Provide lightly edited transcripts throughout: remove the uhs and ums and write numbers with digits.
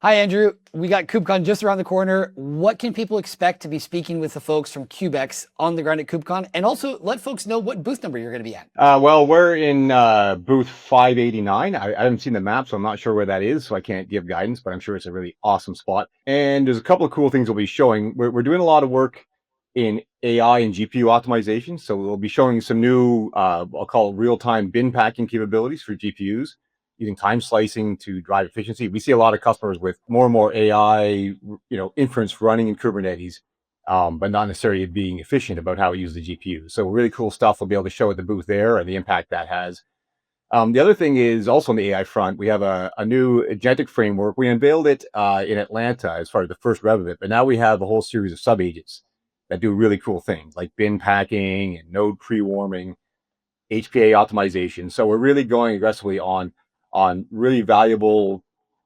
Hi, Andrew. We got KubeCon just around the corner. What can people expect to be speaking with the folks from Kubex on the ground at KubeCon? And also let folks know what booth number you're going to be at. Well, we're in booth 589. I haven't seen the map, so I'm not sure where that is, so I can't give guidance, but I'm sure it's a really awesome spot. And there's a couple of cool things we'll be showing. We're doing a lot of work in AI and GPU optimization, so we'll be showing some new, I'll call it real-time bin packing capabilities for GPUs, using time slicing to drive efficiency. We see a lot of customers with more and more AI, inference running in Kubernetes, but not necessarily being efficient about how we use the GPU. So really cool stuff we'll be able to show at the booth there and the impact that has. The other thing is also on the AI front, we have a new agentic framework. We unveiled it in Atlanta as far as the first rev of it, but now we have a whole series of sub-agents that do really cool things like bin packing and node pre-warming, HPA optimization. So we're really going aggressively on really valuable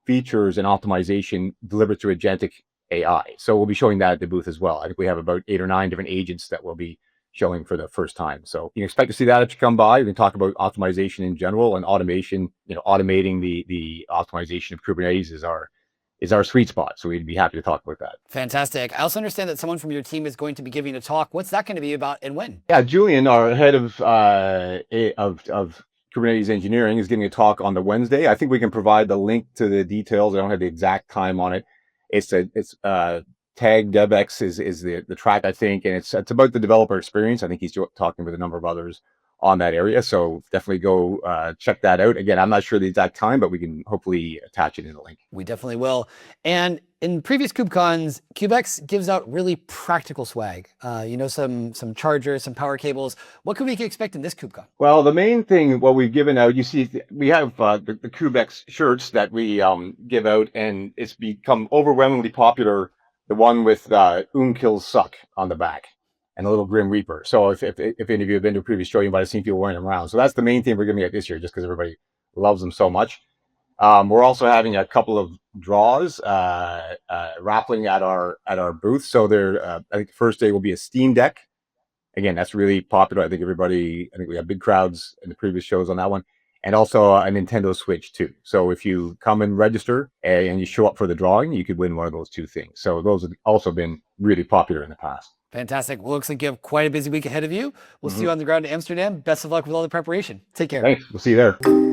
features and optimization delivered through agentic AI. So we'll be showing that at the booth as well. I think we have about 8 or 9 different agents that we'll be showing for the first time. So you can expect to see that if you come by. We can talk about optimization in general and automation. Automating the optimization of Kubernetes is our sweet spot. So we'd be happy to talk about that. Fantastic. I also understand that someone from your team is going to be giving a talk. What's that going to be about and when? Yeah, Julian, our head of Kubernetes engineering, is giving a talk on the Wednesday. I think we can provide the link to the details. I don't have the exact time on it. It's tag DevEx is the track, I think, and it's about the developer experience. I think he's talking with a number of others on that area. So definitely go check that out. Again, I'm not sure the exact time, but we can hopefully attach it in the link. We definitely will. And in previous KubeCons, Kubex gives out really practical swag. Some chargers, some power cables. What can we expect in this KubeCon? Well, the main thing, what we've given out, you see, we have the Kubex shirts that we give out, and it's become overwhelmingly popular. The one with Kills Suck on the back and a little Grim Reaper. So if any of you have been to a previous show, you might have seen people wearing them around. So that's the main thing we're giving out this year, just because everybody loves them so much. We're also having a couple of draws raffling at our booth. So I think the first day will be a Steam Deck. Again, that's really popular. I think we have big crowds in the previous shows on that one. And also a Nintendo Switch too. So if you come and register and you show up for the drawing, you could win one of those two things. So those have also been really popular in the past. Fantastic. Well, looks like you have quite a busy week ahead of you. We'll see you on the ground in Amsterdam. Best of luck with all the preparation. Take care. Thanks. We'll see you there.